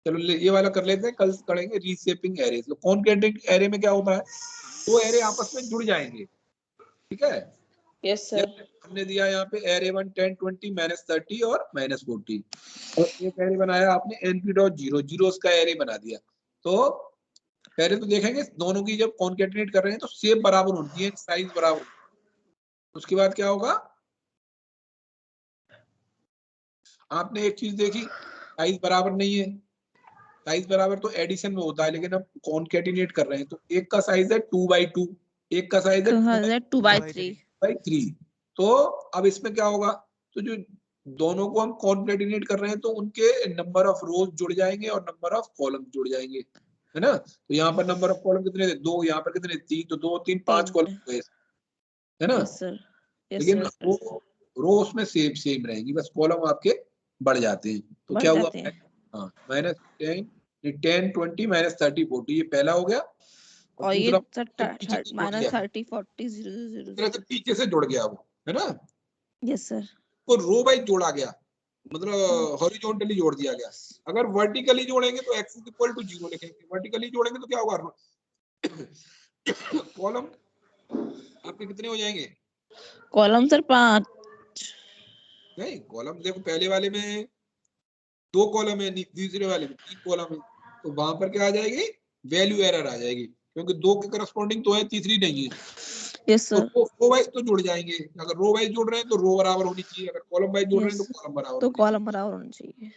चलो ये वाला कर लेते हैं, कल करेंगे रीशेपिंग एरेज। तो कॉन्कैटिनेट एरे में क्या होता है, दो एरे आपस में जुड़ जाएंगे, ठीक है। Yes sir. हमने दिया यहाँ पे एरे 1 10 20 -30 और -40, और एक एरे बनाया आपने np.0 0 का एरे बना दिया। तो पहले तो देखेंगे दोनों की जब कॉन्कैटिनेट कर रहे हैं तो शेप बराबर होनी चाहिए, साइज बराबर। उसके बाद क्या होगा, आपने एक चीज देखी, साइज बराबर नहीं है, साइज बराबर तो एडिशन में होता है, लेकिन हम कॉन्कैटिनेट कर रहे हैं तो एक का साइज है 2/2, एक का साइज है 2/3। तो अब इसमें क्या होगा, तो जो दोनों को हम कॉन्कैटिनेट कर रहे हैं तो उनके नंबर ऑफ रोज जुड़ जाएंगे और नंबर ऑफ कॉलम जुड़ जाएंगे, है ना। तो यहाँ पर नंबर ऑफ कॉलम कितने थे, 2, यहाँ पर कितने, 3, तो 2 3 5 कॉलम गए, है ना। Yes sir. यस लेकिन सर। रो उसमें सेम रहेंगी, बस कॉलम आपके बढ़ जाते हैं। तो बढ़ क्या हुआ, जाते हैं। हाँ, -10 10 20 -30 40, ये पहला हो गया। और ये दूसरा सर पीछे से जुड़ गया, -30 40 0 तरह से पीछे से जुड़ गया वो, है ना। Yes sir. वो रो वाइज जोड़ा गया, मतलब हॉरिजॉन्टली जोड़ दिया गया। अगर वर्टिकली जोड़ेंगे तो x=0 लिखेंगे, वर्टिकली जोड़ेंगे तो क्या होगा, कॉलम आपके कितने हो जाएंगे, कॉलम सर 5। नहीं कॉलम देखो, पहले वाले में 2 कॉलम है, दूसरे वाले में 3 कॉलम है, तो वहां पर क्या आ जाएगी, वैल्यू एरर आ जाएगी, क्योंकि 2 के करस्पॉन्डिंग तो है, तीसरी नहीं है। यस तो सर। रो वाइज तो जुड़ जाएंगे, अगर रो वाइज जुड़ रहे हैं तो रो बराबर होनी चाहिए, अगर कॉलम वाइज जुड़ रहे हैं तो यस, कॉलम बराबर तो होनी चाहिए। कॉलम बराबर होना चाहिए।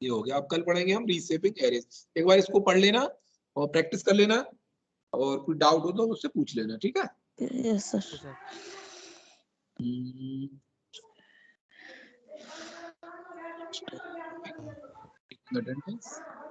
ये हो गया। अब कल पढ़ेंगे हम रीशेपिंग एरेज। एक बार इसको पढ़ लेना और प्रैक्टिस कर लेना, और कोई डाउट हो तो उससे पूछ लेना, ठीक है। Yes sir. Attendance